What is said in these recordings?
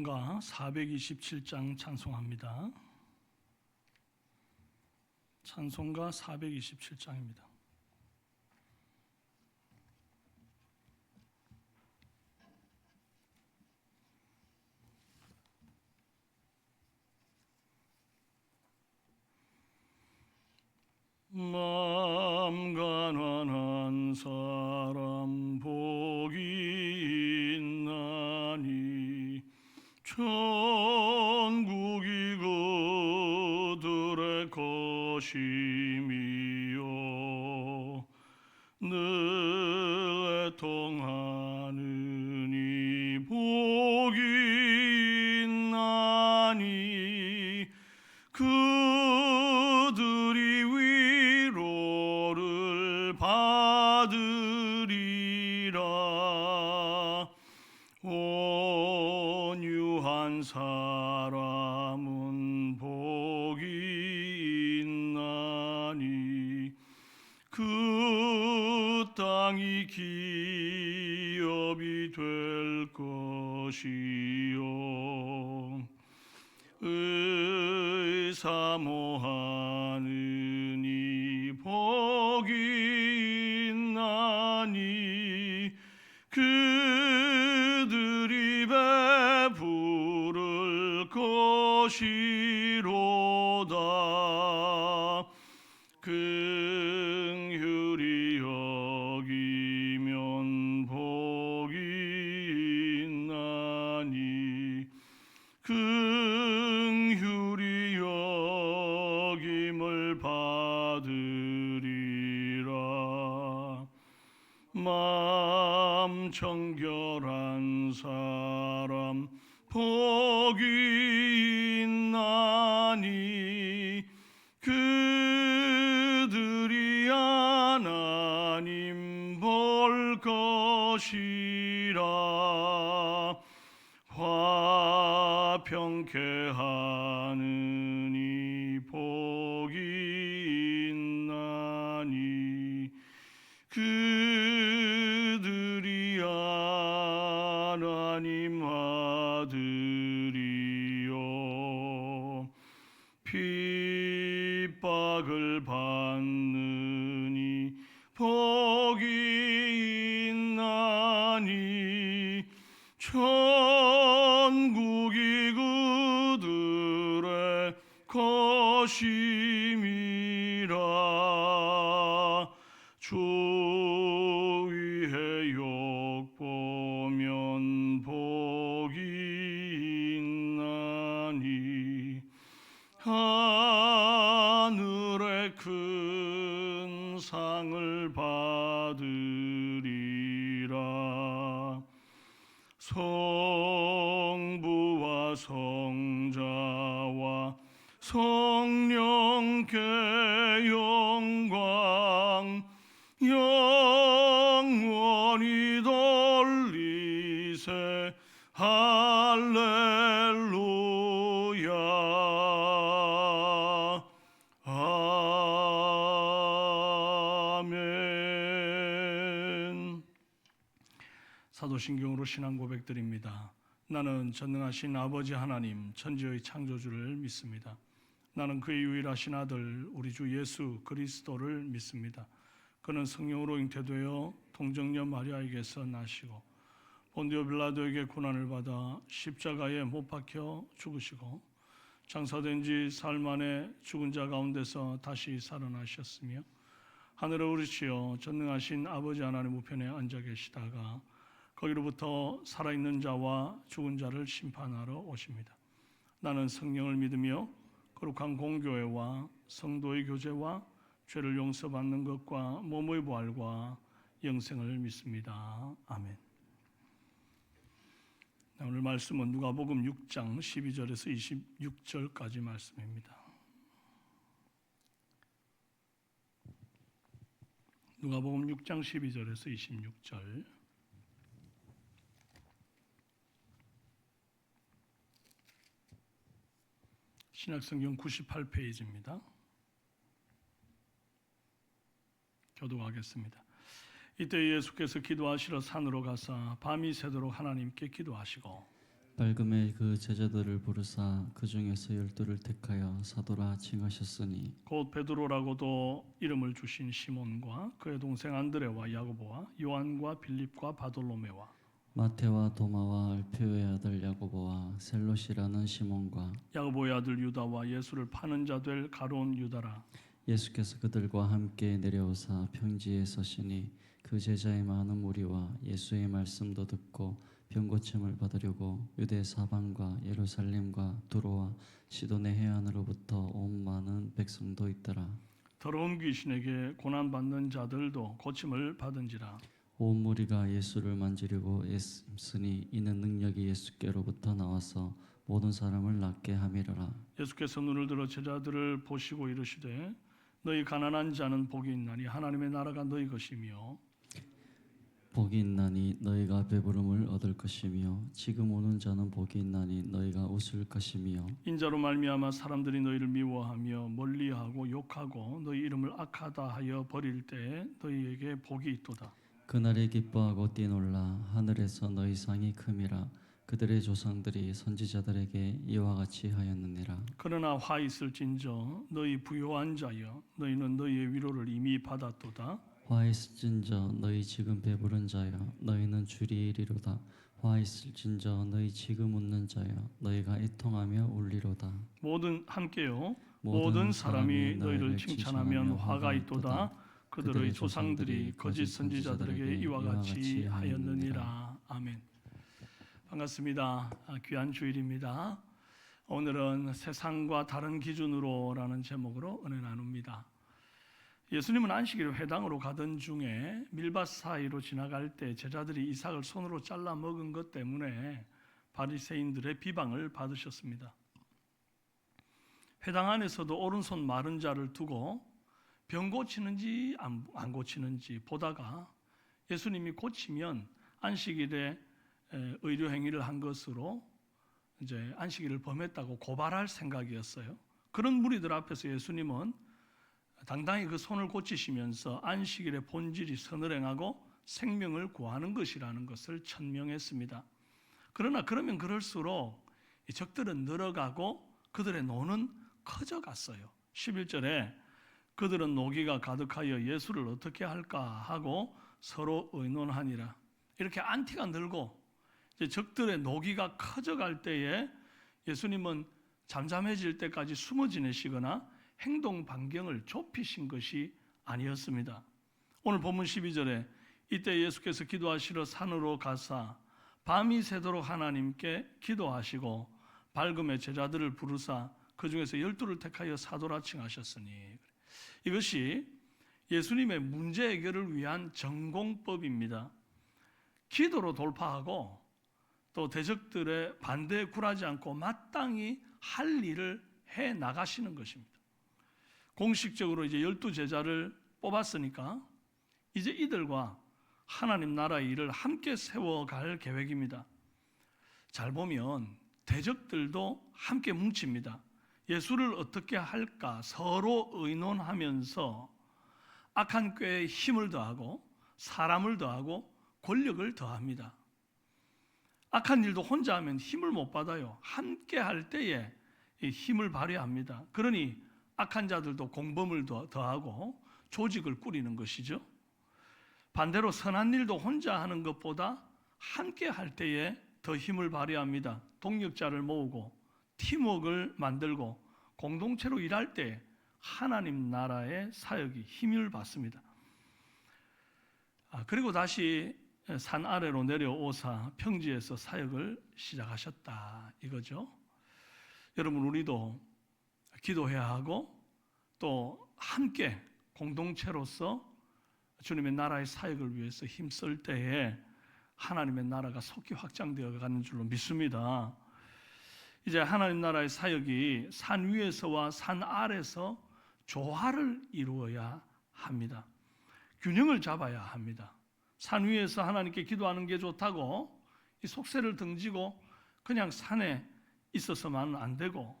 가 427장 찬송합니다. 찬송가 427장입니다. 마음 가난한 사람 복이 있나니 천국이 그들의 것임이요 늘 애통하는 이 복이 있나니 그들이 위로를 받으리라. 온유한 사람은 복이 있나니 그 땅이 기업이 될 것이요 사모하는 이 복이 있나니 그들이 베풀을 것이로다. 긍휼히 여기면 복이 있나니 긍휼히 여김을 받으리라. 마음 정결한 사람 복이 있나니 그들이 하나님 볼 것이라. 화평케 하는 이 복이 있나니 그들이 하나님 아들이요 핍박을 받는 이 복이 있나니 천국이 그들의 것임이라. 주 위에 욕보면 복이 있나니 하늘의 큰 상을 받으리라. 성부와 성자와 성령께 영광 영원히 돌리세. 할렐루야. 아멘. 사도신경으로 신앙 고백드립니다. 나는 전능하신 아버지 하나님 천지의 창조주를 믿습니다. 나는 그의 유일하신 아들 우리 주 예수 그리스도를 믿습니다. 그는 성령으로 잉태되어 동정녀 마리아에게서 나시고 본디오 빌라도에게 고난을 받아 십자가에 못 박혀 죽으시고 장사된 지 사흘 만에 죽은 자 가운데서 다시 살아나셨으며 하늘에 오르시어 전능하신 아버지 하나님 우편에 앉아 계시다가 거기로부터 살아있는 자와 죽은 자를 심판하러 오십니다. 나는 성령을 믿으며 거룩한 공교회와 성도의 교제와 죄를 용서받는 것과 몸의 부활과 영생을 믿습니다. 아멘. 오늘 말씀은 누가복음 6장 12절에서 26절까지 말씀입니다. 누가복음 6장 12절에서 26절. 신약성경 98페이지입니다. 교독하겠습니다. 이때 예수께서 기도하시러 산으로 가사 밤이 새도록 하나님께 기도하시고 밝음에 그 제자들을 부르사 그 중에서 12를 택하여 사도라 칭하셨으니 곧 베드로라고도 이름을 주신 시몬과 그의 동생 안드레와 야고보와 요한과 빌립과 바돌로메와 마테와 도마와 알페오의 아들 야고보와 셀롯이라는 시몬과 야고보의 아들 유다와 예수를 파는 자 될 가룟 유다라. 예수께서 그들과 함께 내려오사 평지에 서시니 그 제자의 많은 무리와 예수의 말씀도 듣고 병고침을 받으려고 유대 사방과 예루살렘과 두로와 시돈의 해안으로부터 온 많은 백성도 있더라. 더러운 귀신에게 고난 받는 자들도 고침을 받은지라. 온 무리가 예수를 만지려고 애쓰니 이는 능력이 예수께로부터 나와서 모든 사람을 낫게 함이라. 예수께서 눈을 들어 제자들을 보시고 이르시되 너희 가난한 자는 복이 있나니 하나님의 나라가 너희 것이며 복이 있나니 너희가 배부름을 얻을 것이며 지금 오는 자는 복이 있나니 너희가 웃을 것이며 인자로 말미암아 사람들이 너희를 미워하며 멀리하고 욕하고 너희 이름을 악하다 하여 버릴 때에 너희에게 복이 있도다. 그날에 기뻐하고 뛰놀라 하늘에서 너희 상이 큼이라. 그들의 조상들이 선지자들에게 이와 같이 하였느니라. 그러나 화 있을진저 너희 부요한 자여 너희는 너희의 위로를 이미 받았도다. 화 있을진저 너희 지금 배부른 자여 너희는 줄이 이리로다. 화 있을진저 너희 지금 웃는 자여 너희가 애통하며 울리로다. 모든 함께요 모든 사람이 너희를 칭찬하면 화가 있도다. 그들의 조상들이 거짓 선지자들에게 이와 같이 하였느니라. 아멘. 반갑습니다. 귀한 주일입니다. 오늘은 세상과 다른 기준으로라는 제목으로 은혜 나눕니다. 예수님은 안식일 회당으로 가던 중에 밀밭 사이로 지나갈 때 제자들이 이삭을 손으로 잘라 먹은 것 때문에 바리새인들의 비방을 받으셨습니다. 회당 안에서도 오른손 마른 자를 두고 병 고치는지 안 고치는지 보다가 예수님이 고치면 안식일에 의료 행위를 한 것으로 이제 안식일을 범했다고 고발할 생각이었어요. 그런 무리들 앞에서 예수님은 당당히 그 손을 고치시면서 안식일의 본질이 선을 행하고 생명을 구하는 것이라는 것을 천명했습니다. 그러나 그러면 그럴수록 이 적들은 늘어가고 그들의 노는 커져갔어요. 11절에 그들은 노기가 가득하여 예수를 어떻게 할까 하고 서로 의논하니라. 이렇게 안티가 늘고 이제 적들의 노기가 커져갈 때에 예수님은 잠잠해질 때까지 숨어 지내시거나 행동 반경을 좁히신 것이 아니었습니다. 오늘 본문 12절에 이때 예수께서 기도하시러 산으로 가사 밤이 새도록 하나님께 기도하시고 밝음에 제자들을 부르사 그 중에서 12를 택하여 사도라 칭하셨으니, 이것이 예수님의 문제 해결을 위한 전공법입니다. 기도로 돌파하고 또 대적들의 반대에 굴하지 않고 마땅히 할 일을 해 나가시는 것입니다. 공식적으로 이제 12제자를 뽑았으니까 이제 이들과 하나님 나라의 일을 함께 세워갈 계획입니다. 잘 보면 대적들도 함께 뭉칩니다. 예수를 어떻게 할까 서로 의논하면서 악한 꾀에 힘을 더하고 사람을 더하고 권력을 더합니다. 악한 일도 혼자 하면 힘을 못 받아요. 함께 할 때에 힘을 발휘합니다. 그러니 악한 자들도 공범을 더하고 조직을 꾸리는 것이죠. 반대로 선한 일도 혼자 하는 것보다 함께 할 때에 더 힘을 발휘합니다. 동력자를 모으고 팀워크를 만들고 공동체로 일할 때 하나님 나라의 사역이 힘을 받습니다. 그리고 다시 산 아래로 내려오사 평지에서 사역을 시작하셨다 이거죠. 여러분, 우리도 기도해야 하고 또 함께 공동체로서 주님의 나라의 사역을 위해서 힘쓸 때에 하나님의 나라가 속히 확장되어 가는 줄로 믿습니다. 이제 하나님 나라의 사역이 산 위에서와 산 아래에서 조화를 이루어야 합니다. 균형을 잡아야 합니다. 산 위에서 하나님께 기도하는 게 좋다고 이 속세를 등지고 그냥 산에 있어서만 안 되고,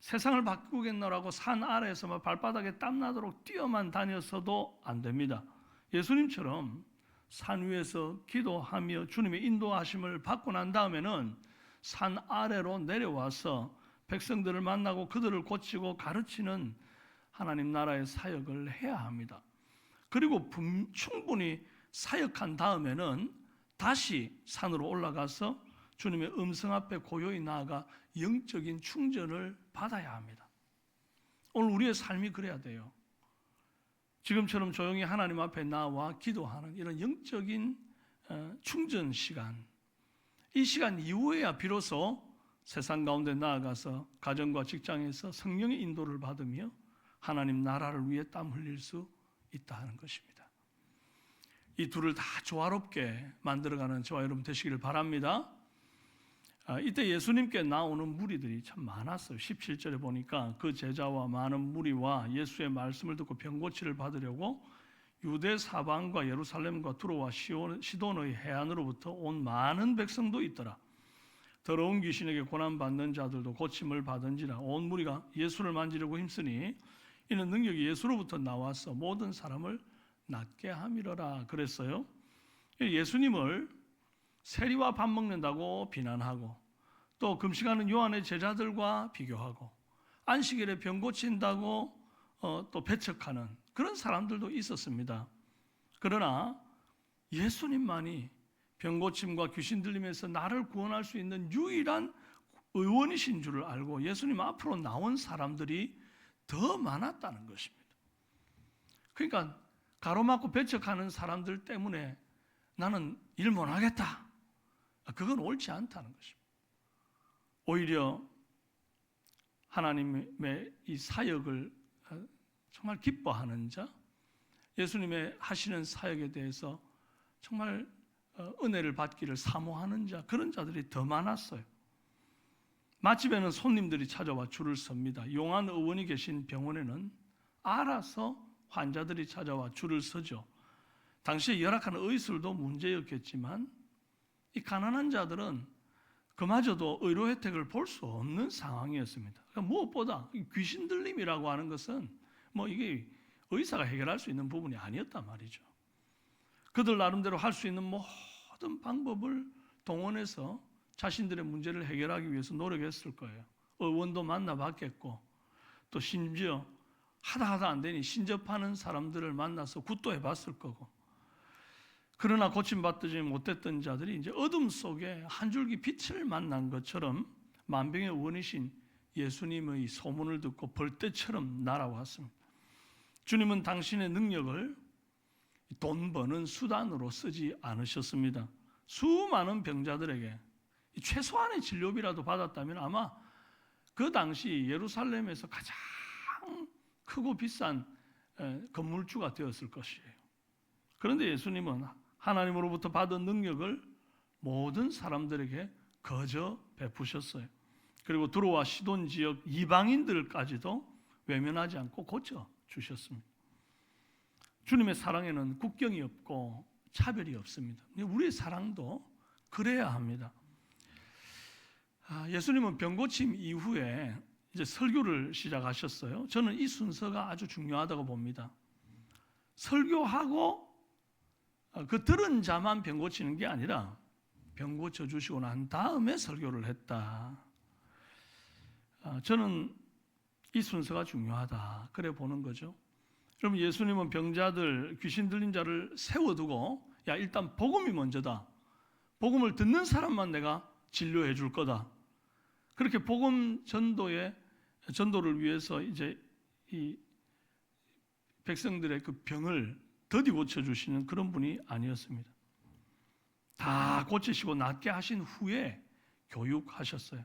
세상을 바꾸겠노라고 산 아래에서만 발바닥에 땀나도록 뛰어만 다녔어도 안 됩니다. 예수님처럼 산 위에서 기도하며 주님의 인도하심을 받고 난 다음에는 산 아래로 내려와서 백성들을 만나고 그들을 고치고 가르치는 하나님 나라의 사역을 해야 합니다. 그리고 충분히 사역한 다음에는 다시 산으로 올라가서 주님의 음성 앞에 고요히 나아가 영적인 충전을 받아야 합니다. 오늘 우리의 삶이 그래야 돼요. 지금처럼 조용히 하나님 앞에 나와 기도하는 이런 영적인 충전 시간, 이 시간 이후에야 비로소 세상 가운데 나아가서 가정과 직장에서 성령의 인도를 받으며 하나님 나라를 위해 땀 흘릴 수 있다 하는 것입니다. 이 둘을 다 조화롭게 만들어가는 저와 여러분 되시기를 바랍니다. 이때 예수님께 나오는 무리들이 참 많았어요. 17절에 보니까 그 제자와 많은 무리와 예수의 말씀을 듣고 병고치를 받으려고 유대 사방과 예루살렘과 두로와 시돈의 해안으로부터 온 많은 백성도 있더라. 더러운 귀신에게 고난받는 자들도 고침을 받은지라. 온 무리가 예수를 만지려고 힘쓰니 이는 능력이 예수로부터 나와서 모든 사람을 낫게 함이러라 그랬어요. 예수님을 세리와 밥 먹는다고 비난하고 또 금식하는 요한의 제자들과 비교하고 안식일에 병 고친다고 또 배척하는 그런 사람들도 있었습니다. 그러나 예수님만이 병 고침과 귀신 들림에서 나를 구원할 수 있는 유일한 의원이신 줄을 알고 예수님 앞으로 나온 사람들이 더 많았다는 것입니다. 그러니까 가로막고 배척하는 사람들 때문에 나는 일 못하겠다, 그건 옳지 않다는 것입니다. 오히려 하나님의 이 사역을 정말 기뻐하는 자, 예수님의 하시는 사역에 대해서 정말 은혜를 받기를 사모하는 자, 그런 자들이 더 많았어요. 맛집에는 손님들이 찾아와 줄을 섭니다. 용한 의원이 계신 병원에는 알아서 환자들이 찾아와 줄을 서죠. 당시에 열악한 의술도 문제였겠지만 이 가난한 자들은 그마저도 의료 혜택을 볼 수 없는 상황이었습니다. 그러니까 무엇보다 귀신 들림이라고 하는 것은 이게 의사가 해결할 수 있는 부분이 아니었단 말이죠. 그들 나름대로 할 수 있는 모든 방법을 동원해서 자신들의 문제를 해결하기 위해서 노력했을 거예요. 의원도 만나봤겠고 또 심지어 하다 안 되니 신접하는 사람들을 만나서 굿도 해봤을 거고. 그러나 고침받지 못했던 자들이 이제 어둠 속에 한 줄기 빛을 만난 것처럼 만병의 원이신 예수님의 소문을 듣고 벌떼처럼 날아왔습니다. 주님은 당신의 능력을 돈 버는 수단으로 쓰지 않으셨습니다. 수많은 병자들에게 최소한의 진료비라도 받았다면 아마 그 당시 예루살렘에서 가장 크고 비싼 건물주가 되었을 것이에요. 그런데 예수님은 하나님으로부터 받은 능력을 모든 사람들에게 거저 베푸셨어요. 그리고 두로와 시돈 지역 이방인들까지도 외면하지 않고 고쳐 주셨습니다. 주님의 사랑에는 국경이 없고 차별이 없습니다. 우리의 사랑도 그래야 합니다. 예수님은 병고침 이후에 이제 설교를 시작하셨어요. 저는 이 순서가 아주 중요하다고 봅니다. 설교하고 그 들은 자만 병 고치는 게 아니라 병 고쳐 주시고 난 다음에 설교를 했다. 저는 이 순서가 중요하다, 그래 보는 거죠. 여러분, 예수님은 병자들, 귀신 들린 자를 세워두고 일단 복음이 먼저다. 복음을 듣는 사람만 내가 진료해 줄 거다. 그렇게 복음 전도를 위해서 이제 이 백성들의 그 병을 더디 고쳐주시는 그런 분이 아니었습니다. 다 고치시고 낫게 하신 후에 교육하셨어요.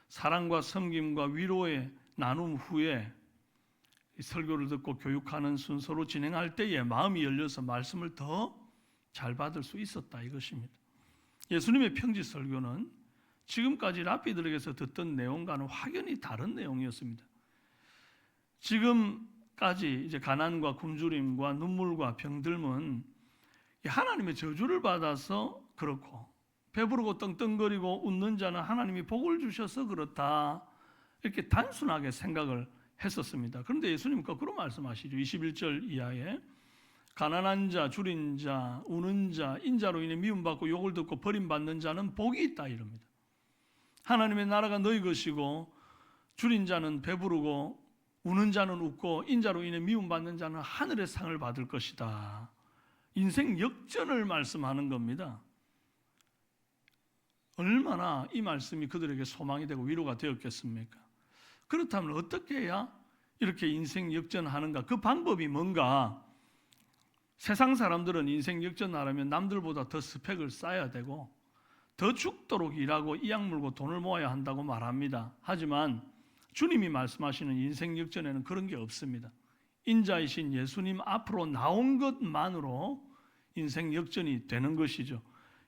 사랑과 섬김과 위로의 나눔 후에 설교를 듣고 교육하는 순서로 진행할 때에 마음이 열려서 말씀을 더 잘 받을 수 있었다, 이것입니다. 예수님의 평지 설교는 지금까지 랍비들에게서 듣던 내용과는 확연히 다른 내용이었습니다. 지금까지 이제 가난과 굶주림과 눈물과 병들면 하나님의 저주를 받아서 그렇고, 배부르고 떵떵거리고 웃는 자는 하나님이 복을 주셔서 그렇다, 이렇게 단순하게 생각을 했었습니다. 그런데 예수님은 거꾸로 말씀하시죠. 21절 이하에 가난한 자, 줄인 자, 우는 자, 인자로 인해 미움받고 욕을 듣고 버림받는 자는 복이 있다, 이럽니다. 하나님의 나라가 너희 것이고 줄인 자는 배부르고 우는 자는 웃고 인자로 인해 미움받는 자는 하늘의 상을 받을 것이다. 인생 역전을 말씀하는 겁니다. 얼마나 이 말씀이 그들에게 소망이 되고 위로가 되었겠습니까? 그렇다면 어떻게 해야 이렇게 인생 역전하는가? 그 방법이 뭔가? 세상 사람들은 인생 역전하려면 남들보다 더 스펙을 쌓아야 되고 더 죽도록 일하고 이악 물고 돈을 모아야 한다고 말합니다. 하지만 주님이 말씀하시는 인생 역전에는 그런 게 없습니다. 인자이신 예수님 앞으로 나온 것만으로 인생 역전이 되는 것이죠.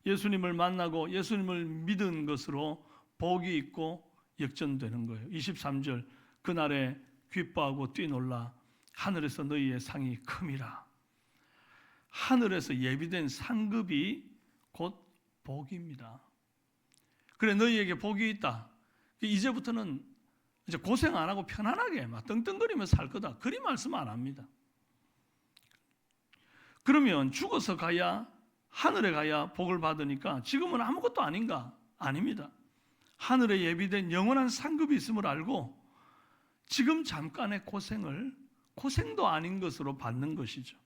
예수님을 만나고 예수님을 믿은 것으로 복이 있고 역전되는 거예요. 23절 그날에 기뻐하고 뛰놀라 하늘에서 너희의 상이 큼이라. 하늘에서 예비된 상급이 곧 복입니다. 그래 너희에게 복이 있다. 이제부터는 이제 고생 안 하고 편안하게 막 떵떵거리며 살 거다. 그리 말씀 안 합니다. 그러면 죽어서 가야 하늘에 가야 복을 받으니까 지금은 아무것도 아닌가? 아닙니다. 하늘에 예비된 영원한 상급이 있음을 알고 지금 잠깐의 고생도 아닌 것으로 받는 것이죠.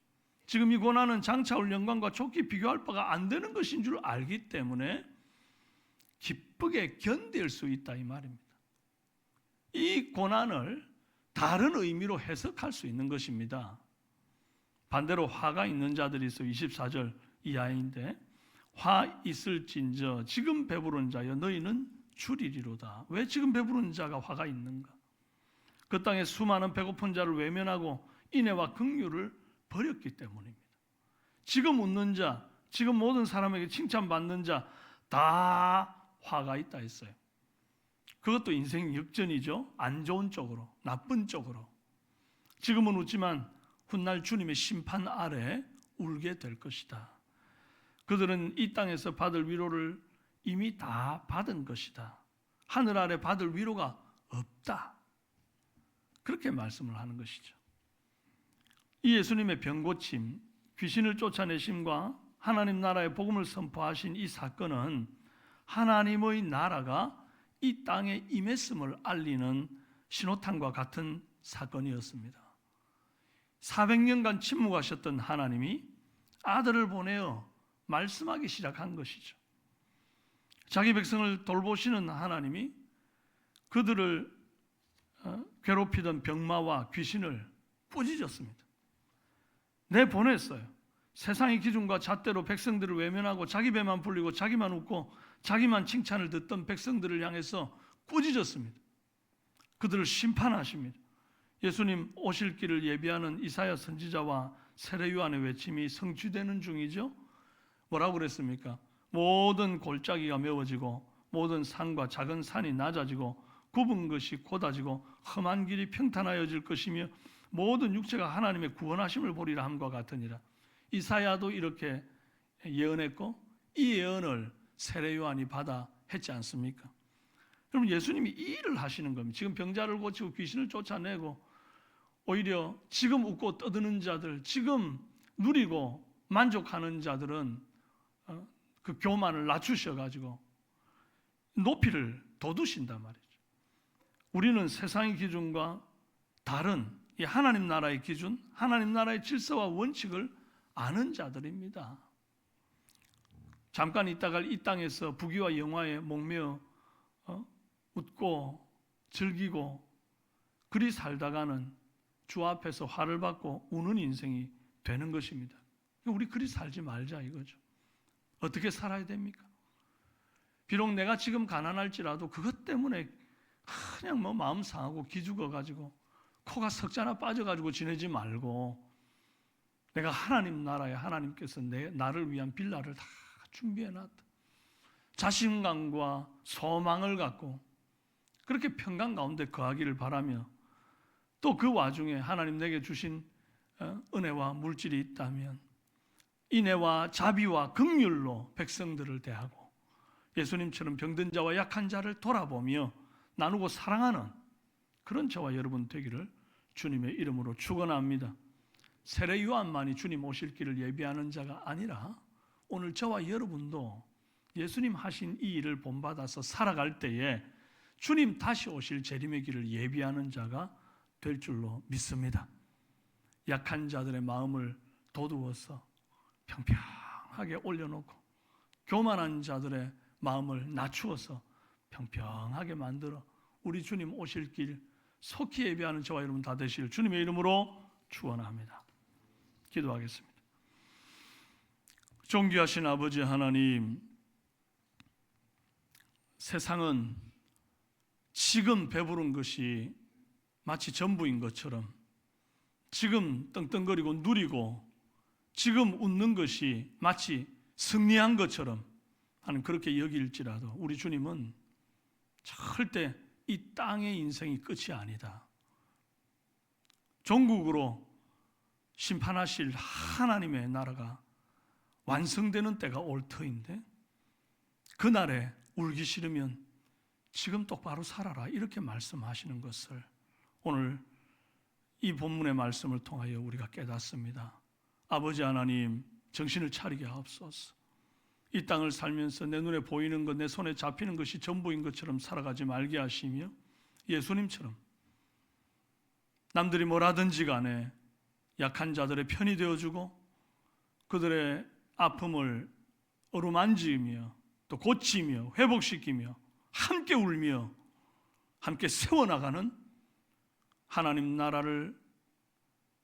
지금 이 고난은 장차올 영광과 좋게 비교할 바가 안 되는 것인 줄 알기 때문에 기쁘게 견딜 수 있다 이 말입니다. 이 고난을 다른 의미로 해석할 수 있는 것입니다. 반대로 화가 있는 자들이 있어 24절 이하인데 화 있을진저 지금 배부른 자여 너희는 줄이리로다. 왜 지금 배부른 자가 화가 있는가? 그 땅에 수많은 배고픈 자를 외면하고 인애와 긍휼을 버렸기 때문입니다. 지금 웃는 자, 지금 모든 사람에게 칭찬받는 자 다 화가 있다 했어요. 그것도 인생 역전이죠. 안 좋은 쪽으로, 나쁜 쪽으로. 지금은 웃지만 훗날 주님의 심판 아래 울게 될 것이다. 그들은 이 땅에서 받을 위로를 이미 다 받은 것이다. 하늘 아래 받을 위로가 없다. 그렇게 말씀을 하는 것이죠. 이 예수님의 병고침, 귀신을 쫓아내심과 하나님 나라의 복음을 선포하신 이 사건은 하나님의 나라가 이 땅에 임했음을 알리는 신호탄과 같은 사건이었습니다. 400년간 침묵하셨던 하나님이 아들을 보내어 말씀하기 시작한 것이죠. 자기 백성을 돌보시는 하나님이 그들을 괴롭히던 병마와 귀신을 꾸짖었습니다. 내보냈어요. 세상의 기준과 잣대로 백성들을 외면하고 자기 배만 불리고 자기만 웃고 자기만 칭찬을 듣던 백성들을 향해서 꾸짖었습니다. 그들을 심판하십니다. 예수님 오실 길을 예비하는 이사야 선지자와 세례 요한의 외침이 성취되는 중이죠. 뭐라고 그랬습니까? 모든 골짜기가 메워지고 모든 산과 작은 산이 낮아지고 굽은 것이 곧아지고 험한 길이 평탄하여질 것이며 모든 육체가 하나님의 구원하심을 보리라 함과 같으니라. 이사야도 이렇게 예언했고 이 예언을 세례 요한이 받아 했지 않습니까? 그럼 예수님이 이 일을 하시는 겁니다. 지금 병자를 고치고 귀신을 쫓아내고 오히려 지금 웃고 떠드는 자들, 지금 누리고 만족하는 자들은 그 교만을 낮추셔가지고 높이를 돋우신단 말이죠. 우리는 세상의 기준과 다른 이 하나님 나라의 기준, 하나님 나라의 질서와 원칙을 아는 자들입니다. 잠깐 있다가 이 땅에서 부귀와 영화에 목매어 웃고 즐기고 그리 살다가는 주 앞에서 화를 받고 우는 인생이 되는 것입니다. 우리 그리 살지 말자 이거죠. 어떻게 살아야 됩니까? 비록 내가 지금 가난할지라도 그것 때문에 그냥 뭐 마음 상하고 기죽어가지고 코가 석자나 빠져가지고 지내지 말고 내가 하나님 나라에 하나님께서 나를 위한 빌라를 다 준비해놨다. 자신감과 소망을 갖고 그렇게 평강 가운데 거하기를 바라며 또 그 와중에 하나님 내게 주신 은혜와 물질이 있다면 인애와 자비와 긍휼로 백성들을 대하고 예수님처럼 병든 자와 약한 자를 돌아보며 나누고 사랑하는 그런 저와 여러분 되기를 주님의 이름으로 축원합니다. 세례 요한만이 주님 오실 길을 예비하는 자가 아니라 오늘 저와 여러분도 예수님 하신 이 일을 본받아서 살아갈 때에 주님 다시 오실 재림의 길을 예비하는 자가 될 줄로 믿습니다. 약한 자들의 마음을 도두어서 평평하게 올려놓고 교만한 자들의 마음을 낮추어서 평평하게 만들어 우리 주님 오실 길 속히 예비하는 저와 여러분 다 되실 주님의 이름으로 축원합니다. 기도하겠습니다. 존귀하신 아버지 하나님, 세상은 지금 배부른 것이 마치 전부인 것처럼, 지금 떵떵거리고 누리고 지금 웃는 것이 마치 승리한 것처럼 하는 그렇게 여길지라도 우리 주님은 절대 이 땅의 인생이 끝이 아니다. 종국으로 심판하실 하나님의 나라가 완성되는 때가 올 터인데, 그날에 울기 싫으면 지금 똑바로 살아라 이렇게 말씀하시는 것을 오늘 이 본문의 말씀을 통하여 우리가 깨닫습니다. 아버지 하나님, 정신을 차리게 하옵소서. 이 땅을 살면서 내 눈에 보이는 것, 내 손에 잡히는 것이 전부인 것처럼 살아가지 말게 하시며, 예수님처럼 남들이 뭐라든지 간에 약한 자들의 편이 되어주고 그들의 아픔을 어루만지며 또 고치며 회복시키며 함께 울며 함께 세워나가는 하나님 나라를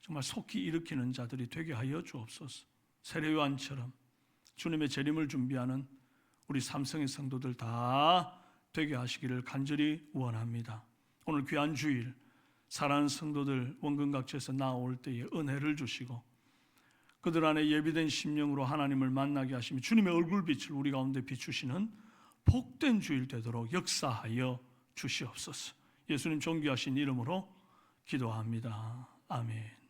정말 속히 일으키는 자들이 되게 하여 주옵소서. 세례요한처럼 주님의 재림을 준비하는 우리 삼성의 성도들 다 되게 하시기를 간절히 원합니다. 오늘 귀한 주일 사랑하는 성도들 원근각지에서 나올 때에 은혜를 주시고 그들 안에 예비된 심령으로 하나님을 만나게 하시며 주님의 얼굴빛을 우리 가운데 비추시는 복된 주일 되도록 역사하여 주시옵소서. 예수님 존귀하신 이름으로 기도합니다. 아멘.